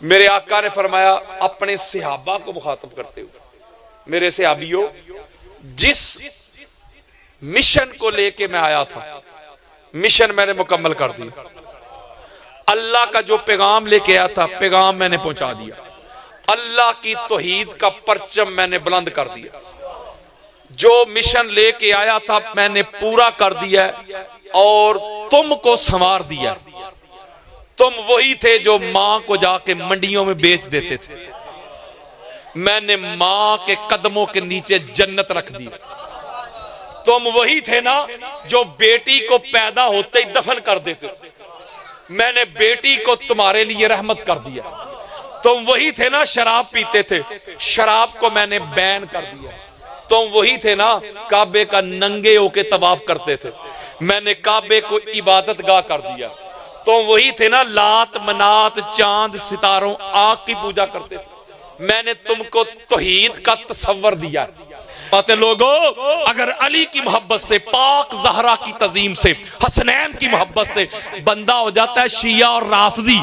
मेरे आका ने फरमाया अपने सहाबा को मुखातब करते हुए, मेरे सहाबियों, जिस मिशन को लेके मैं आया था मिशन मैंने मुकम्मल कर दिया। अल्लाह का जो पैगाम लेके आया था पैगाम मैंने पहुंचा दिया। अल्लाह की तौहीद का परचम मैंने बुलंद कर दिया। जो मिशन लेके आया था मैंने पूरा कर दिया और तुमको संवार दिया। तुम वही थे जो मां को जाके मंडियों में बेच देते थे। मैंने मां के कदमों के नीचे जन्नत रख दी। तुम वही थे ना जो बेटी को पैदा होते ही दफन कर देते थे। मैंने बेटी को तुम्हारे लिए रहमत कर दिया। तुम वही थे ना शराब पीते थे, शराब को मैंने बैन कर दिया। तुम वही थे ना काबे का नंगे होके तवाफ करते थे, मैंने काबे को इबादत गाह कर दिया। तुम वही थे ना लात मनात चांद सितारों आग की पूजा करते थे, मैंने तुमको तौहीद का तसव्वुर दिया। बातें लोगों, अगर अली की मोहब्बत से, पाक ज़हरा की तज़ीम से, हसनैन की मोहब्बत से बंदा हो जाता है शिया और राफजी,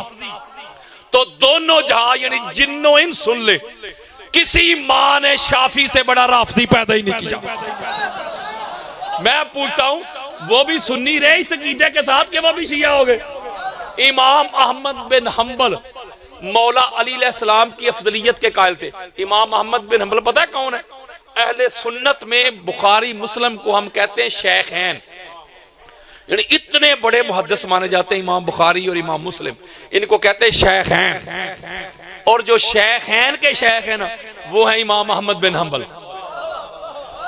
तो दोनों जहां यानी जिन्नो इन सुन ले, किसी मां ने शाफी से बड़ा राफजी पैदा ही नहीं किया। मैं पूछता हूं, वो भी सुन्नी रहे इस अकीदे के साथ कि वो भी शिया हो गए? इमाम अहमद बिन हंबल मौला अली अलैहिस्सलाम की अफजलियत के कायल थे। इमाम अहमद बिन हंबल पता है कौन है? अहले सुन्नत में बुखारी मुस्लिम को हम कहते हैं शेखैन, यानी इतने बड़े मुहद्दिस माने जाते हैं इमाम बुखारी और इमाम मुस्लिम, इनको कहते हैं शेखैन। और जो शेखैन के शेख है ना वो है इमाम अहमद बिन हंबल।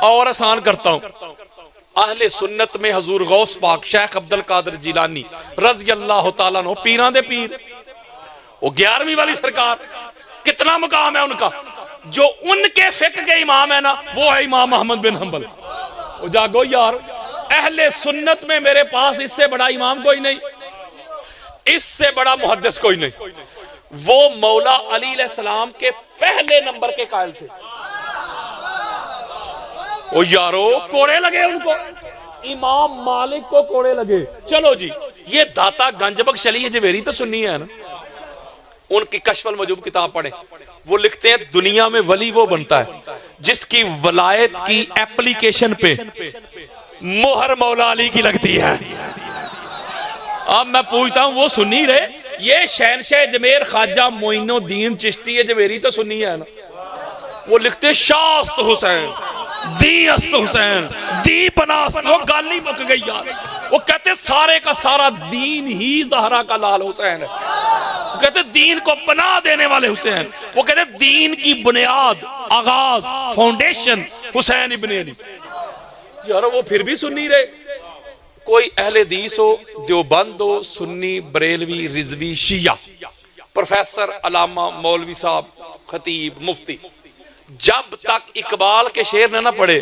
और आसान करता हूं, अहले सुन्नत में हजूर गौस पाक शेख अब्दुल कादिर जिलानी रज़ी अल्लाह तआला अन्हु पीरां दे पीर, वो 11वीं वाली सरकार, कितना मुकाम है उनका। जो उनके फिक्र के इमाम है ना वो है इमाम अहमद बिन हंबल। वो जागो यार, अहले सुन्नत में मेरे पास इससे बड़ा इमाम कोई नहीं, इससे बड़ा मुहद्दिस कोई नहीं। वो मौला अली अलैहिस्सलाम के पहले नंबर के कायल थे। ओ यारो, कोड़े लगे उनको, इमाम मालिक को कोड़े लगे। चलो जी, ये दाता गंजबख्श अली जवेरी तो सुन्नी है ना, उनकी कश्फुल मजूब किताब पढ़े। वो लिखते हैं दुनिया में वली वो बनता है जिसकी वलायत की एप्लीकेशन पे मोहर मौला अली की लगती है। अब मैं पूछता हूं, वो सुन्नी रहे? ये शहनशाह जमेर ख्वाजा मोइनुद्दीन चिश्ती जवेरी तो सुन्नी है ना। वो लिखते शास्त हुसैन दी अस्त हुसैन दी पनास्त, वो गाल ही मुक गई यार। वो कहते सारे का सारा दीन ही ज़हरा का लाल हुसैन है। वो कहते दीन को पनाह देने वाले हुसैन। वो कहते दीन की बुनियाद, आगाज, फाउंडेशन हुसैन इब्ने अली। यार वो फिर भी सुन्नी रहे। कोई अहले हदीस हो, देवबंद हो, सुन्नी, बरेलवी, रिजवी, शिया, प्रोफेसर, अलामा, मौलवी साहब, खतीब, मुफ्ती, जब तक इकबाल के शेर न पढ़े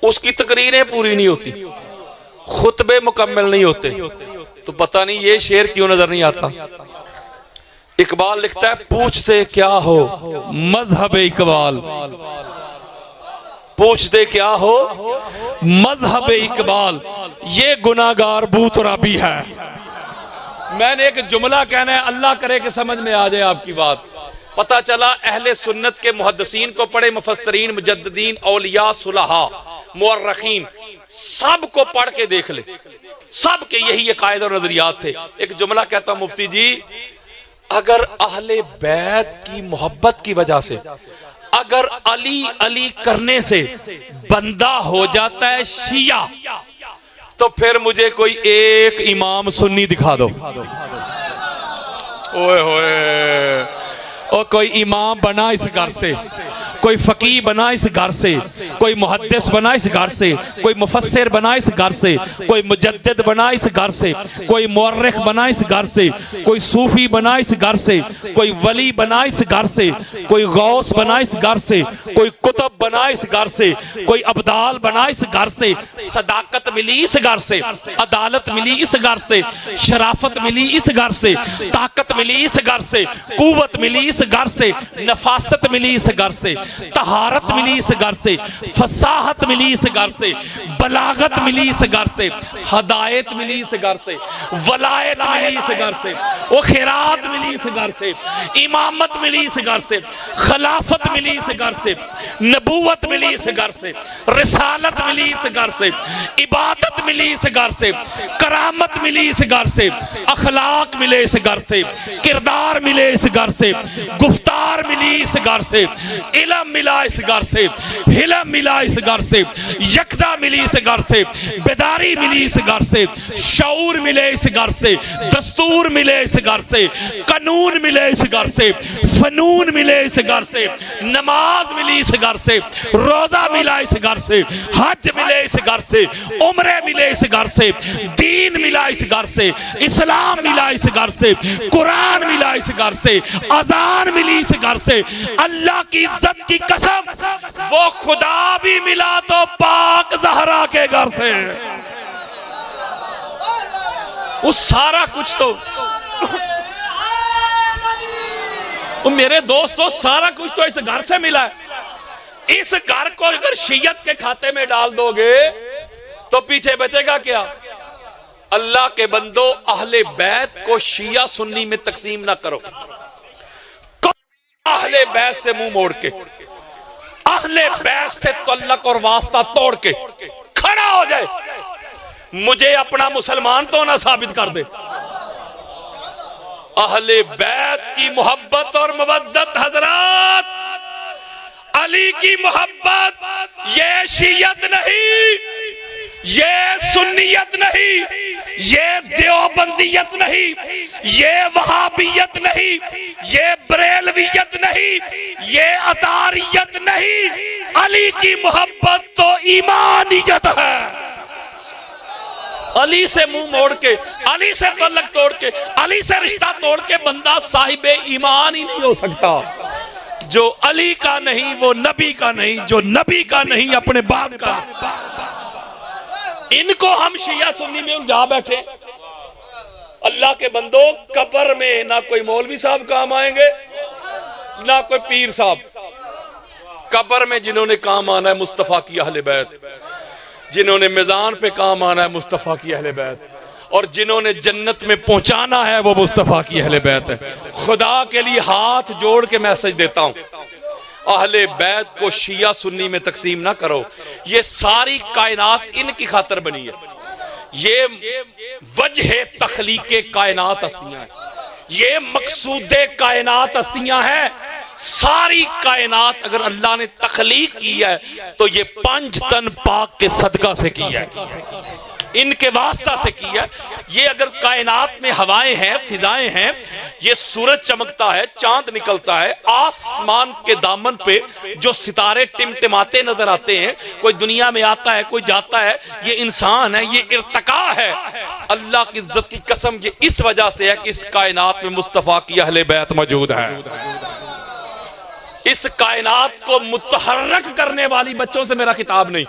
उसकी तकरीरें पूरी नहीं होती, खुतबे मुकम्मल नहीं होते। तो पता नहीं ये शेर क्यों नजर नहीं आता। इकबाल लिखता है, पूछते क्या हो मजहब इकबाल, पूछते क्या हो मजहब इकबाल, ये गुनाहगार बूतराबी है। मैंने एक जुमला कहना है, अल्लाह करे कि समझ में आ जाए आपकी बात। पता चला अहले सुन्नत के मुहद्दिसीन को पढ़े, मुफस्सरीन, मुजद्दिदीन, औलिया, सुलहा, मुअर्रिखीन, सब को पढ़ के देख ले, सब के यही अकायद और नजरियात थे। एक जुमला कहता हूं, मुफ्ती जी, अगर अहले बैत की मोहब्बत की वजह से, अगर अली अली करने से बंदा हो जाता है शिया, तो फिर मुझे कोई एक इमाम सुन्नी दिखा दो। ओए होए, और कोई इमाम बना इस घर से, कोई फकीह बना इस घर से, कोई मुहद्दिस बना इस घर से, कोई मुफस्सिर बना इस घर से, कोई मुजद्दिद बना इस घर से, कोई मुअर्रिख बना इस घर से, कोई सूफी बना इस घर से, कोई वली बना इस घर से, कोई गौस बना इस घर से, कोई कुतुब बना इस घर से, कोई अब्दाल बना इस घर से। सदाकत मिली इस घर से, अदालत मिली इस घर से, शराफत मिली इस घर से, ताकत मिली इस घर से, कुव्वत मिली इस घर से, नफासत मिली इस घर से। तहारत मिली इस घर से, फसाहत मिली इस घर से, बलागत मिली इस घर से, हदायत मिली इस घर से, वलायत मिली इस घर से, वो खैरात मिली इस घर से, इमामत मिली इस घर से, खिलाफत मिली इस घर से, नबूवत मिली इस घर से, रिसालत मिली इस घर से, इबादत मिली इस घर से, करामत मिली इस घर से, अखलाक मिले इस घर से, किरदार मिले इस घर से, गुफ्तार मिली इस घर से, इल्म मिला इस घर से, हिलम मिला इस घर से, यकदा मिली इस घर से, बेदारी मिली इस घर से, शऊर मिले इस घर से, दस्तूर मिले इस घर से, कानून मिले इस घर से, फनून मिले इस घर से, नमाज मिली इस घर से, रोजा मिला इस घर से, हज मिले इस घर से, उम्रे मिले इस घर से, दीन मिला इस घर से, इस्लाम मिला इस घर से, कुरान मिला इस घर से, अजान मिली इस घर से। अल्लाह की इज्जत की कसम, वो खुदा भी मिला तो पाक ज़हरा के घर से। वो सारा कुछ तो मेरे दोस्तों, सारा कुछ तो इस घर से मिला है। इस घर को अगर शियत के खाते में डाल दोगे तो पीछे बचेगा क्या? अल्लाह के बंदो, अहले बैत को शिया सुन्नी में तकसीम ना करो। अहले बैत से मुंह मोड़ के, अहले बैत से तल्लक और वास्ता तोड़ के खड़ा हो जाए, मुझे अपना मुसलमान तो ना साबित कर दे। अहले बैत की मोहब्बत और मवद्दत, हजरात, अली की मोहब्बत ये शियत नहीं, ये सुन्नियत नहीं, ये देवबंदियत नहीं, ये वहाबियत नहीं, ये बरेलवियत नहीं, ये अतारियत नहीं। अली की मोहब्बत तो ईमानियत है। अली से मुंह मोड़ के, अली से तल्लक तोड़ के, अली से रिश्ता तोड़ के बंदा साहिबे ईमान ही नहीं हो सकता। जो अली का नहीं वो नबी का नहीं, जो नबी का नहीं अपने बाप का। इनको हम शिया सुन्नी में उलझा बैठे। अल्लाह के बंदो, कब्र में ना कोई मौलवी साहब काम आएंगे ना कोई पीर साहब। कब्र में जिन्होंने काम आना है मुस्तफा की अहले बैत, जिन्होंने मिजान पे काम आना है मुस्तफा की अहले बैत, और जिन्होंने जन्नत में पहुंचाना है वो मुस्तफा की अहले बैत है। खुदा के लिए हाथ जोड़ के मैसेज देता हूं, अहले बैत को शिया सुन्नी में तकसीम ना करो। ये सारी कायनात इनकी खातर बनी है। ये वजह तखलीके कायनात हस्तियां हैं, ये मकसूदे कायनात हस्तियां हैं। सारी कायनात अगर अल्लाह ने तखलीक की है तो ये 5 तन पाक के सदका से की है, इनके वास्ता से की है। ये अगर कायनात में हवाएं हैं, फिजाएं हैं, ये सूरज चमकता है, चांद निकलता है, आसमान के दामन पे जो सितारे टिमटिमाते नजर आते हैं, कोई दुनिया में आता है कोई जाता है, ये इंसान है, ये इर्तका है। अल्लाह की इज्जत की कसम, ये इस वजह से है कि इस कायनात में मुस्तफा की अहले बैत मौजूद है। इस कायनात को मुतहर्रक करने वाली बच्चों से मेरा खिताब नहीं,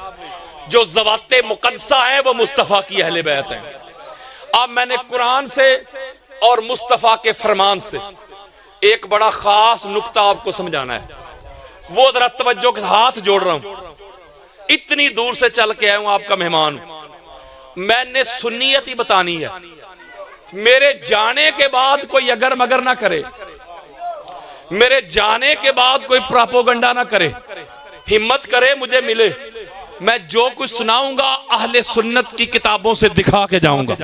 जो ज़वाते मुक़द्दसा है वो मुस्तफ़ा की अहले बैत है। अब मैंने कुरान से और मुस्तफ़ा के फरमान से एक बड़ा खास नुक्ता आपको समझाना है, वो जरा तवज्जो के हाथ जोड़ रहा हूं। इतनी दूर से चल के आया हूं, आपका मेहमान हूं। मैंने सुन्नियत ही बतानी है। मेरे जाने के बाद कोई अगर मगर ना करे, मेरे जाने के बाद कोई प्रोपेगेंडा ना करे, हिम्मत करे मुझे मिले। मैं जो कुछ सुनाऊंगा अहले सुन्नत की किताबों से दिखा के जाऊंगा,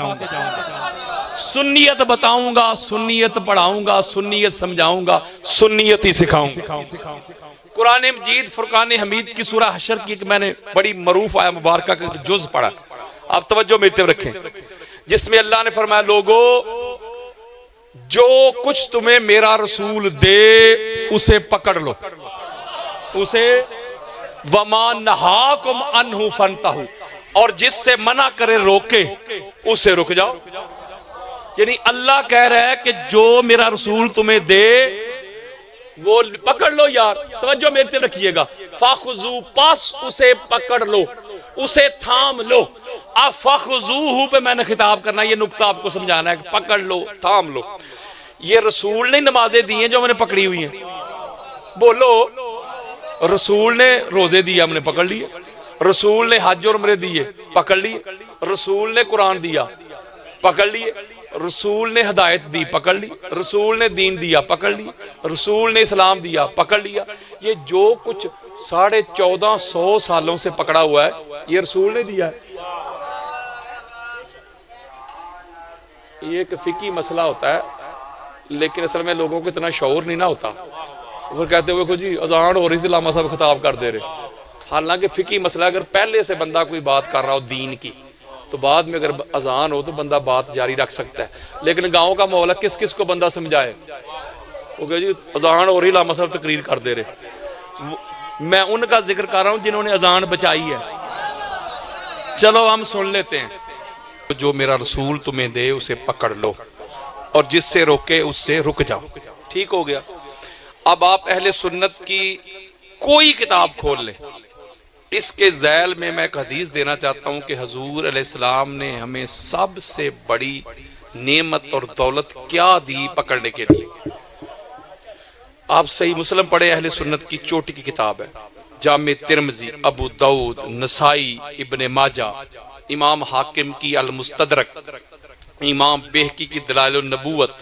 सुन्नियत बताऊंगा, सुन्नियत पढ़ाऊंगा, सुन्नियत समझाऊंगा, सुन्नियत ही सिखाऊंगा। कुरान मजीद फुरकान हमीद की सूरह हशर की मैंने बड़ी मरूफ आया मुबारक का जुज पढ़ा, आप तवज्जो मेरी तरफ रखें, जिसमें अल्लाह ने फरमाया, लोगो जो कुछ तुम्हें मेरा रसूल दे उसे पकड़ लो, उसे वमा नहाकुम अन्हु फंतहु, और जिससे मना करे रोके उसे रुक जाओ। यानी अल्लाह कह रहा है कि जो मेरा रसूल तुम्हें दे वो पकड़ लो। यार तवज्जो मेरे से रखिएगा, फाखुजू, पास उसे पकड़ लो, उसे थाम लो। अब फाखुजूहु पे मैंने खिताब करना, ये नुक्ता आपको समझाना है, पकड़ लो, थाम लो। ये रसूल ने नमाजें दी हैं जो मैंने पकड़ी हुई हैं, बोलो रसूल ने रोजे दिए, हमने पकड़ लिए। रसूल ने हज और उम्रे दिए, पकड़ लिए। रसूल ने कुरान दिया, पकड़ लिए। रसूल ने हिदायत दी, पकड़ ली। रसूल ने दीन दिया, पकड़ ली। रसूल ने इस्लाम दिया, पकड़ लिया। ये जो कुछ 1450 सालों से पकड़ा हुआ है, ये रसूल ने दिया है। ये एक फिकी मसला होता है, लेकिन असल में लोगों को इतना शौर नहीं ना होता। फिर कहते हुए को जी अजान हो रही थी, लामा साहब खिताब कर दे रहे। हालांकि फिकी मसला, अगर पहले से बंदा कोई बात कर रहा हो दीन की, तो बाद में अगर अजान हो तो बंदा बात जारी रख सकता है। लेकिन गांव का माहौल है, किस किस को बंदा समझाए? वो कहे जी अजान हो रही, लामा साहब तकरीर कर दे रहे। मैं उनका जिक्र कर रहा हूं जिन्होंने अजान बचाई है। चलो हम सुन लेते हैं। जो मेरा रसूल तुम्हें दे उसे पकड़ लो, और जिससे रोके उससे रुक जाओ। ठीक हो गया। अब आप अहले सुन्नत की कोई किताब खोल ले, इसके ज़ैल में मैं एक हदीस देना चाहता हूं कि हजूर अलैहिस्सलाम ने हमें सबसे बड़ी नेमत और दौलत क्या दी पकड़ने के लिए। आप सही मुस्लिम पढ़े, अहले सुन्नत की चोटी की किताब है। जामे तिरमिज़ी, अबू दाऊद, नसाई, इब्ने माजा, इमाम हाकिम की अल मुस्तदरक, इमाम बेहकी की दलाइल नबूवत।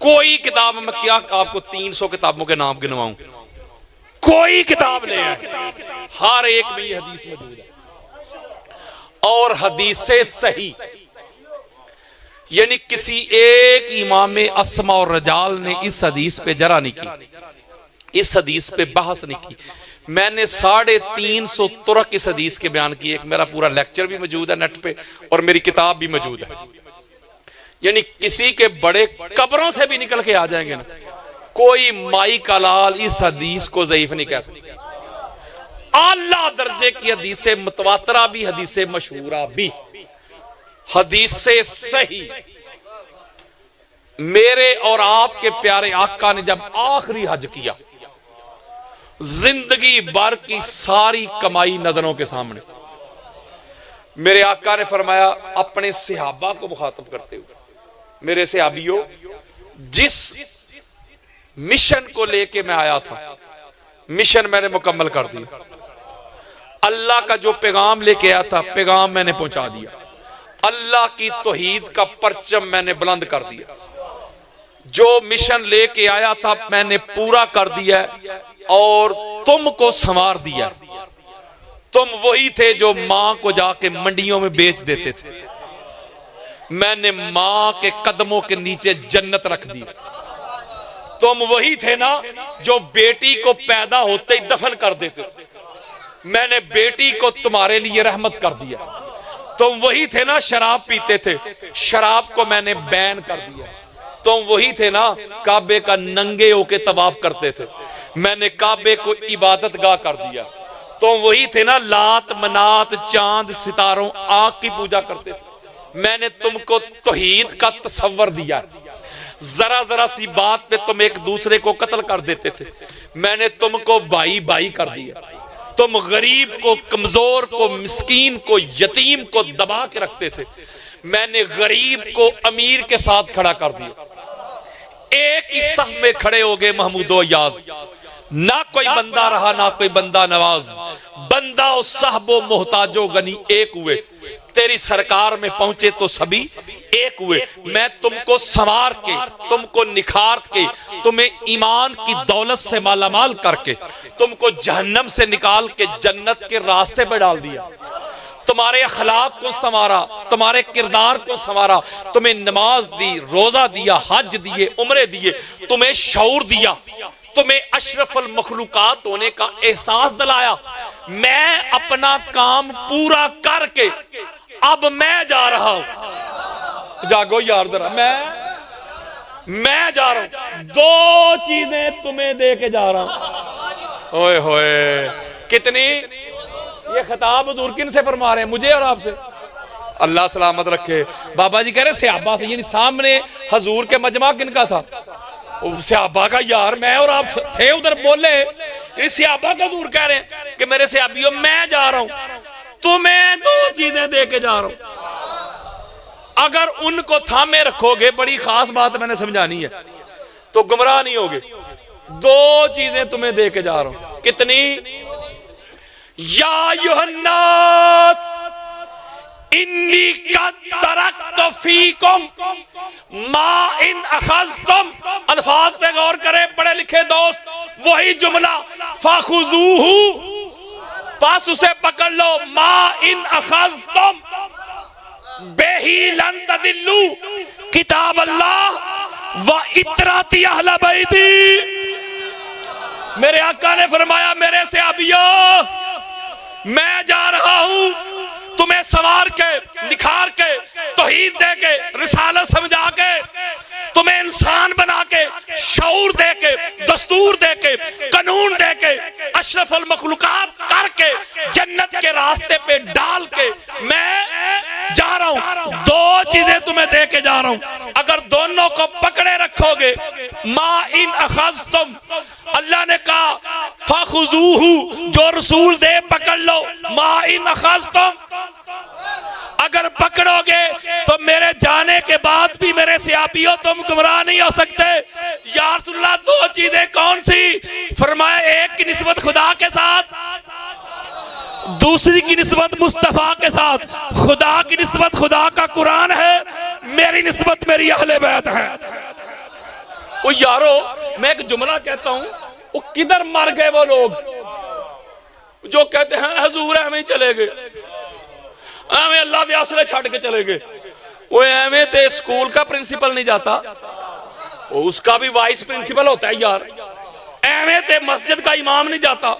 कोई किताब में क्या आपको 300 किताबों के नाम गिनवाऊं? कोई किताब ले आए, हर एक में ये हदीस मौजूद है। और हदीस से सही, यानी किसी एक इमाम अस्मा और रजाल ने इस हदीस पे जरा नहीं की, इस हदीस पे बहस नहीं की। मैंने 350 तुरक इस हदीस के बयान किए। एक मेरा पूरा लेक्चर भी मौजूद है नेट पे, और मेरी किताब भी मौजूद है। यानी किसी के बड़े कब्रों से भी निकल के आ जाएंगे ना, कोई माई का लाल इस हदीस को ज़ईफ नहीं कह सकता। आला दर्जे की हदीस मुतवातरा भी, हदीस मशहूरा भी, हदीस सही। मेरे और आपके प्यारे आका ने जब आखिरी हज किया, जिंदगी भर की सारी कमाई नजरों के सामने, मेरे आका ने फरमाया अपने सहाबा को मुखातब करते हुए, मेरे सहाबियों, जिस मिशन को लेके मैं आया था, मिशन मैंने मुकम्मल कर दिया। अल्लाह का जो पैगाम लेके आया था, पैगाम मैंने पहुंचा दिया। अल्लाह की तौहीद का परचम मैंने बुलंद कर दिया। जो मिशन लेके आया था मैंने पूरा कर दिया, और तुमको संवार दिया। तुम वही थे जो मां को जाके मंडियों में बेच देते थे। मैंने मां के कदमों के नीचे जन्नत रख दी। तुम वही थे ना जो बेटी को पैदा होते ही दफन कर देते थे। मैंने बेटी को तुम्हारे लिए रहमत कर दिया। तुम वही थे ना शराब पीते थे, शराब को मैंने बैन कर दिया। तुम वही थे ना काबे का नंगे होके तवाफ करते थे, मैंने काबे को इबादत गाह कर दिया। तुम वही थे ना लात मनात चांद सितारों आग की पूजा करते थे, मैंने तुमको तौहीद का तसव्वुर दिया। जरा जरा सी बात पे तुम एक दूसरे को कत्ल कर देते थे, मैंने तुमको भाई भाई कर दिया। तुम गरीब को, कमजोर को, मिस्कीन को, यतीम को दबा के रखते थे, मैंने गरीब को अमीर के साथ खड़ा कर दिया। एक ही सफ में खड़े हो गए महमूदो याज, ना कोई बंदा रहा ना कोई बंदा नवाज, बंदा और साहबो मोहताजो गनी एक हुए। तेरी सरकार में पहुंचे तो सभी एक हुए। मैं तुमको संवार के, तुमको निखार के, तुम्हें ईमान की दौलत से मालामाल करके, तुमको जहन्नम से निकाल के जन्नत के रास्ते पर डाल दिया। तुम्हारे अखलाक को संवारा, तुम्हारे किरदार को संवारा, तुम्हें नमाज दी, रोजा दिया, हज दिए, उम्रे दिए, तुम्हें शऊर दिया, तुम्हें अशरफुल मखलूकात होने का एहसास दिलाया। मैं अपना काम पूरा करके अब मैं जा रहा हूं। जागो यार जरा, मैं जा रहा हूं। 2 चीजें तुम्हें दे के जा रहा हूं। ओए होए, कितनी? ये खिताब हुजूर किन से फरमा रहे हैं? मुझे और आपसे। अल्लाह सलामत रखे। बाबा जी कह रहे सहाबा से, यानी सामने हुजूर के मजमा किनका था? सहाबा का। यार मैं और आप थे उधर, बोले इस सहाबा का। हुजूर कह रहे हैं कि मेरे सहाबियों मैं जा रहा हूं, तुम्हें 2 चीजें दे के जा रहा हूं। अगर उनको थामे रखोगे, बड़ी खास बात मैंने समझानी है, तो गुमराह नहीं होगे। 2 चीजें तुम्हें दे के जा रहा हूं। कितनी? या युहन्नास इन्नी कद तरक्तु फीकुम मा इन अखज़तुम। अल्फाज पे गौर करें पढ़े लिखे दोस्त, वही जुमला फाखुजूहु, पास उसे पकड़ लो। मा इन अखज़तुम बेही लन तदिल्लु किताब अल्लाह व इतराती अहले बैती। मेरे आका ने फरमाया मेरे सहाबियों, मैं जा रहा हूं तुम्हें संवार के, निखार के, तौहीद दे के, रिसालत समझा के, तुम्हें इंसान बना के, शऊर दे के, दस्तूर दे के, कानून दे के, अशरफुल मखलूकात करके, जन्नत के रास्ते पे डाल के मैं जा रहा हूं। दो चीजें तुम्हें दे के जा रहा हूं, अगर दोनों को पकड़े रखोगे, मा इन अखज़तुम, अल्लाह ने कहा फाखुजूहु, जो रसूल दे पकड़ लो। मा इन अखज़तुम, अगर पकड़ोगे तो मेरे जाने के बाद भी मेरे सहाबियों तुम गुमराह नहीं हो सकते। या रसूलल्लाह, दो चीजें कौन सी? फरमाया एक की निस्बत खुदा के साथ, दूसरी की निस्बत मुस्तफा के साथ। खुदा की निस्बत खुदा का कुरान है, मेरी निस्बत मेरी अहले बैत है। ओ यारो, मैं एक जुमला कहता हूं, वो किधर मर गए वो लोग जो कहते हैं हजूर हमें चले गए, एवं अल्लाह दे आसरे छड़ के चले गए। वो एवं ते स्कूल का प्रिंसिपल नहीं जाता, उसका भी वाइस प्रिंसिपल होता है यार। एवं ते मस्जिद का इमाम नहीं जाता,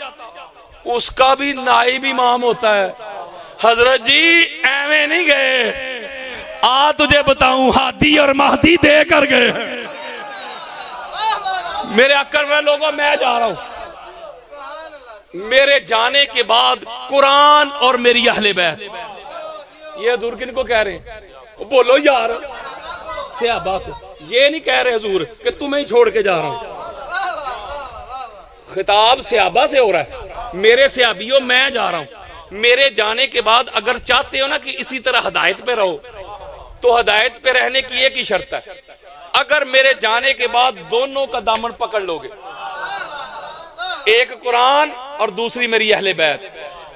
उसका भी नाइब इमाम होता है। हजरत जी एवं नहीं गए, आ तुझे बताऊं, हादी और महदी दे कर गए। मेरे अक्कर में लोगों, मैं जा रहा हूं, मेरे जाने के बाद कुरान और मेरी अहले बैत। ये हजूर किन को कह रहे हैं? बोलो यार, सहाबा को। ये नहीं कह रहे हजूर कि तुम्हें ही छोड़ के जा रहा हूं। खिताब सहाबा से हो रहा है, मेरे सहाबियों मैं जा रहा हूं। मेरे जाने के बाद अगर चाहते हो ना कि इसी तरह हदायत पे रहो, तो हदायत पे रहने की एक ही शर्त है, अगर मेरे जाने के बाद दोनों का दामन पकड़ लोगे, एक कुरान और दूसरी मेरी अहले बैत।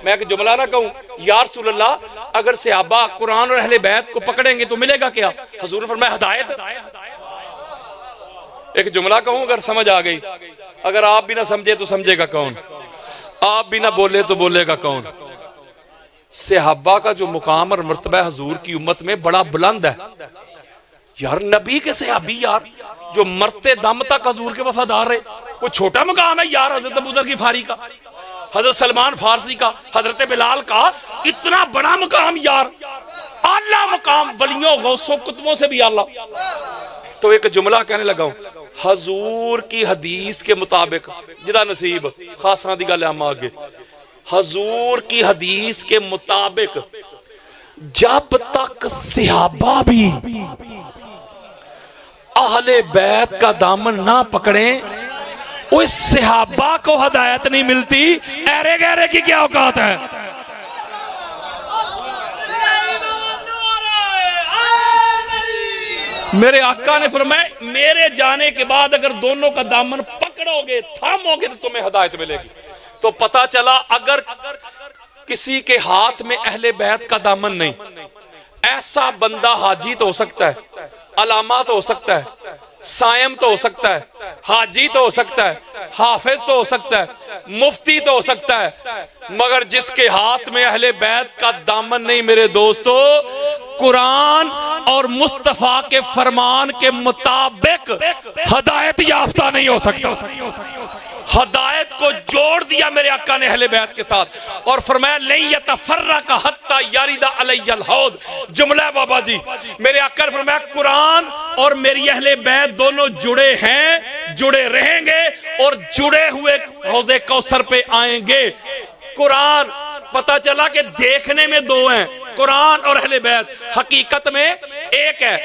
मैं एक जुमला ना कहूं, या रसूलल्लाह, अगर सहाबा कुरान और अहले बैत को पकड़ेंगे तो मिलेगा क्या? हजूर ने फरमाया हदायत। एक जुमला कहूं, अगर समझ आ गई, अगर आप भी ना समझे तो समझेगा कौन? आप भी ना बोले तो बोलेगा कौन? सहाबा का जो मुकाम और मर्तबा हजूर की उम्मत में बड़ा बुलंद है यार। नबी के सहाबी यार, जो मरते दम तक हजूर के वफादार रहे, कोई छोटा मुकाम है यार? हजरत अबू ज़र गिफ़ारी का, हजरत सलमान फारसी का, हजरत बिलाल का, इतना बड़ा मुकाम यार, आला मुकाम, वलियों गौसों कुतुबों से भी आला। तो एक जुमला कहने लगा हूं, हजूर की हदीस के मुताबिक, जिदा नसीब खासा दी गल हम आगे, हजूर की हदीस के मुताबिक जब तक सहाबा भी अहले बैत का दामन ना पकड़े, उस सहाबा को हदायत नहीं मिलती। ऐरे गहरे की क्या औकात है? मेरे आका ने फरमाया मेरे जाने के बाद अगर दोनों का दामन पकड़ोगे, थामोगे, तो तुम्हें हदायत मिलेगी। तो पता चला अगर किसी के हाथ में अहले बैत का दामन नहीं, ऐसा बंदा हाजी तो हो सकता है, अलामा तो हो सकता है, सायम तो हो सकता है, हाजी तो हो सकता है, हाफिज तो हो सकता है, मुफ्ती तो हो सकता है, मगर जिसके हाथ में अहले बैत का दामन नहीं, मेरे दोस्तों, कुरान और मुस्तफा के फरमान के मुताबिक हदायत याफ्ता नहीं हो सकता। हदायत को जोड़ दिया मेरे आका ने अहले बैत के साथ और फरमाया नहीं यतफर्रका हत्ता यारिदा अलैयल हौद। जुमला बाबा जी, मेरे आका ने फरमाया कुरान और मेरी अहले बैत दोनों जुड़े हैं, जुड़े रहेंगे और जुड़े हुए हौज़े कौसर पे आएंगे। कुरान पता चला कि देखने में दो हैं, कुरान और अहले बैत, हकीकत में एक है।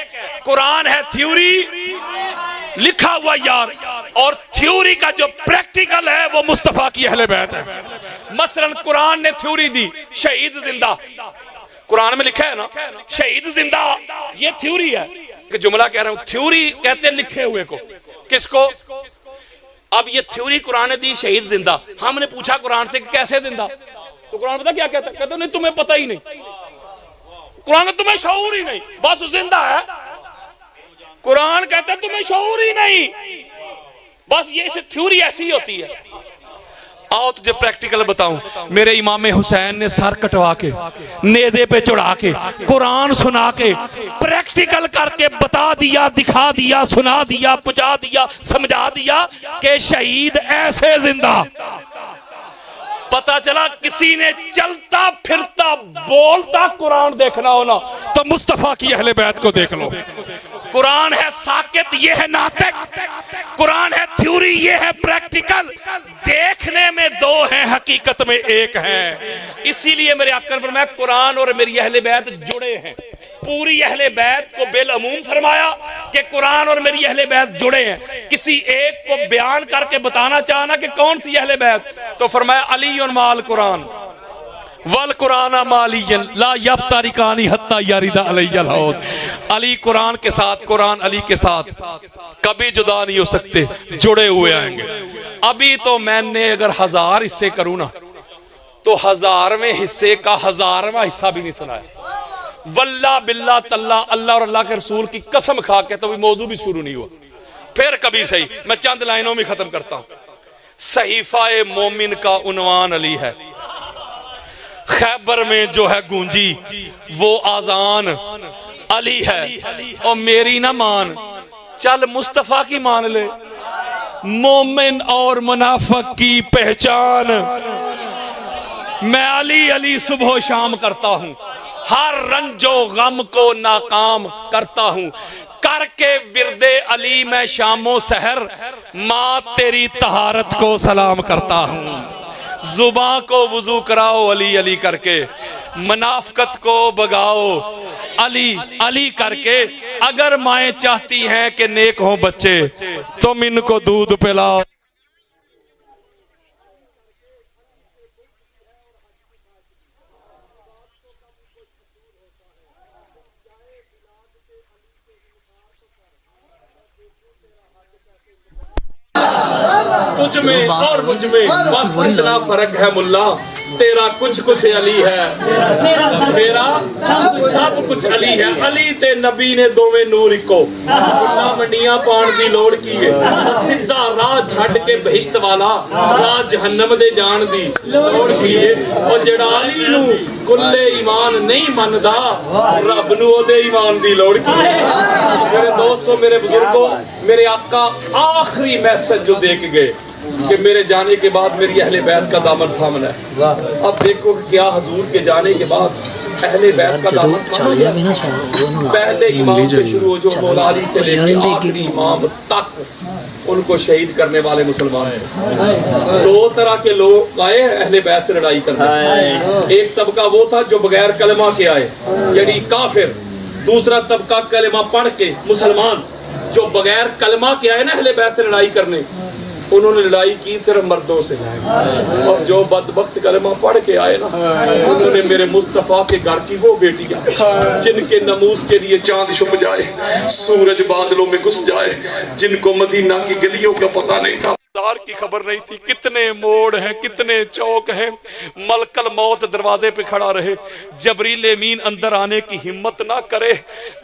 कुरान है थ्योरी लिखा हुआ यार, और थ्योरी का जो प्रैक्टिकल है वो मुस्तफा की अहले बैत है। मसलन कुरान ने थ्योरी दी, शहीद जिंदा, कुरान में लिखा है ना शहीद जिंदा, ये थ्योरी है कि जुमला कह रहा हूं, थ्योरी कहते लिखे हुए को। किसको? अब ये थ्योरी कुरान ने दी शहीद जिंदा, हमने पूछा कुरान से कैसे जिंदा, तो कुरान पता क्या कहता है, कहता नहीं तुम्हें पता ही नहीं, कुरान में तुम्हें शऊर ही नहीं, बस जिंदा है। कुरान कहता है तुम्हें शऊर ही नहीं, बस ये थ्योरी ऐसी होती है। आओ तुझे प्रैक्टिकल बताऊं, मेरे इमाम हुसैन ने सर कटवा के नेज़े पे चढ़ा के कुरान सुना के प्रैक्टिकल करके बता दिया, दिखा दिया, सुना दिया, बुझा दिया, समझा दिया कि शहीद ऐसे जिंदा। पता चला किसी ने चलता फिरता बोलता कुरान देखना हो ना तो मुस्तफा की अहले बैत को देख लो। कुरान है साकित, ये है नातिक, कुरान है थ्योरी, ये है प्रैक्टिकल। देखने में दो हैं, हकीकत में एक है। इसीलिए मेरे आका ने फरमाया कुरान और मेरी अहले बैत जुड़े हैं। पूरी अहले बैत को बिल अमूम फरमाया कि कुरान और मेरी अहले बैत जुड़े हैं। किसी एक को बयान करके बताना चाहना कि कौन सी अहले बैत, तो फरमाया अली और माल कुरान वल कुराना मालियन ला यफ्तारिकानी हत्ता यारिदा अलैयल हौद। अली कुरान के साथ, कुरान अली के साथ कभी जुदा नहीं हो सकते, जुड़े हुए आएंगे। अभी तो मैंने अगर 1000 हिस्से करूं ना तो 1000वें हिस्से का 1000वां हिस्सा भी नहीं सुनाया। वल्ला बिल्ला तल्ला, अल्लाह और अल्लाह के रसूल की कसम खा के तो भी मौजू भी शुरू नहीं हुआ। फिर कभी सही, मैं चंद लाइनों में खत्म करता हूं। सहीफा ए मोमिन का उन्वान अली है, खैबर में जो है गूंजी वो आजान अली है। और मेरी ना मान, चल मुस्तफा की मान ले। मोमिन और मुनाफिक की पहचान, मैं अली अली सुबह शाम करता हूं, हर रंजो गम को नाकाम करता हूं, करके विरदे अली मैं शामो सहर माँ तेरी तहारत को सलाम करता हूं। जुबां को वुजू कराओ अली अली करके, मुनाफिकत को भगाओ अली अली करके। अगर माएं चाहती हैं कि नेक हो बच्चे तुम इनको दूध पिलाओ। तुझ में और मुझ में बस इतना फर्क है मुल्ला, तेरा कुछ कुछ अली है, मेरा सब कुछ अली है। अली ते नबी ने दोवें नूर इको, मुल्ला मंडियां पाण दी लोड़ की है, सीधा राह छड़ के बहिश्त वाला राह जहन्नम दे जान दी लोड़ की है। और जेड़ा अली नू कुल्ले ईमान नहीं मनदा, रब नू ओदे ईमान दी लोड़ की है। मेरे दोस्तों, मेरे बुजुर्गों, मेरे आका आखिरी मैसेज जो दे के गए कि मेरे जाने के बाद मेरी अहले बैत का दामन थामना है। अब देखो क्या हुजूर के जाने के बाद अहले बैत का दामन थामा गया। पहले इमाम से शुरू हो, जो मौला अली से लेकर आखिरी इमाम तक उनको शहीद करने वाले मुसलमान थे। दो तरह के लोग आए अहले बैत से लड़ाई करने। एक तबका वो था जो बगैर कलमा के आए, यानी काफिर। दूसरा तबका कलमा पढ़ के मुसलमान, जो बगैर कलमा के आए ना अहले बैत से लड़ाई करने, उन्होंने लड़ाई की सिर्फ मर्दों से। और जो बदबख्त कलमा पढ़ के आए ना, उन्होंने मेरे मुस्तफा के घर की वो बेटियां जिनके नमूस के लिए चांद छुप जाए, सूरज बादलों में घुस जाए, जिनको मदीना की गलियों का पता नहीं था, की खबर नहीं थी। कितने मोड़ हैं, कितने चौक हैं। मलकल मौत दरवाजे पे खड़ा रहे, जबरील अमीन अंदर आने की हिम्मत ना करे।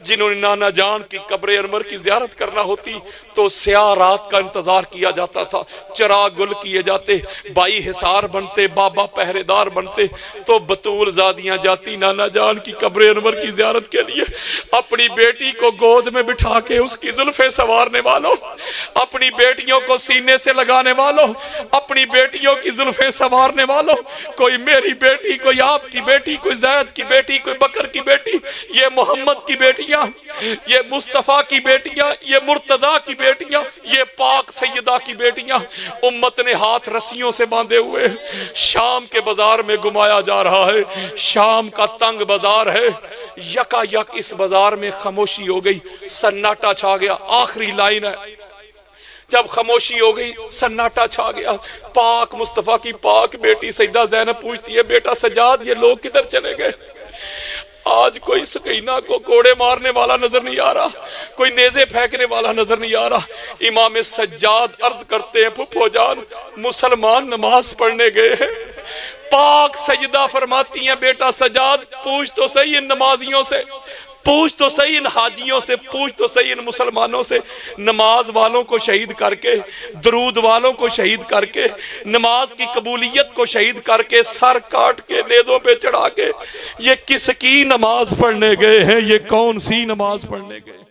जिन्होंने नाना जान की कब्र अनवर की ज़ियारत करना होती तो स्याह रात का इंतजार किया जाता था, चिराग गुल किए जाते, बाई हिसार बनते, बाबा पहरेदार बनते, तो बतूल ज़ादियाँ जाती नाना जान की कब्र अनवर की ज़ियारत के लिए। अपनी बेटी को गोद में बिठा के उसकी जुल्फे संवारने वालों, अपनी बेटियों को सीने से लगाने वालों, अपनी बेटियों की जुल्फे संवारने वालों, कोई मेरी बेटी, कोई आपकी बेटी, कोई ज़ैद की बेटी, कोई बकर की बेटी, ये मोहम्मद की बेटियां, ये मुस्तफ़ा की बेटियां, ये मुर्तज़ा की बेटियां, ये पाक सैयदा की बेटियां, उम्मत ने हाथ रस्सियों से बांधे हुए शाम के बाजार में घुमाया जा रहा है। शाम का तंग बाजार है, यकायक इस बाजार में खामोशी हो गई, सन्नाटा छा गया। आखिरी लाइन है, जब खामोशी हो गई सन्नाटा छा गया। पाक मुस्तफा की पाक बेटी सैयदा ज़ैनब पूछती है, बेटा सजाद ये लोग किधर चले गए? आज कोई सकीना को कोड़े मारने वाला नजर नहीं आ रहा, कोई नेज़े फेंकने वाला नजर नहीं आ रहा। इमाम सज्जाद अर्ज करते हैं, फुफो जान मुसलमान नमाज पढ़ने गए हैं। पाक सजदा फरमाती हैं, बेटा सज्जाद पूछ तो सही इन नमाजियों से, पूछ तो सही इन हाजियों से, पूछ तो सही इन मुसलमानों से, नमाज वालों को शहीद करके, दरूद वालों को शहीद करके, नमाज की कबूलियत को शहीद करके, सर काट के नेज़ों पे चढ़ा के ये किसकी नमाज पढ़ने गए हैं, ये कौन सी नमाज पढ़ने गए।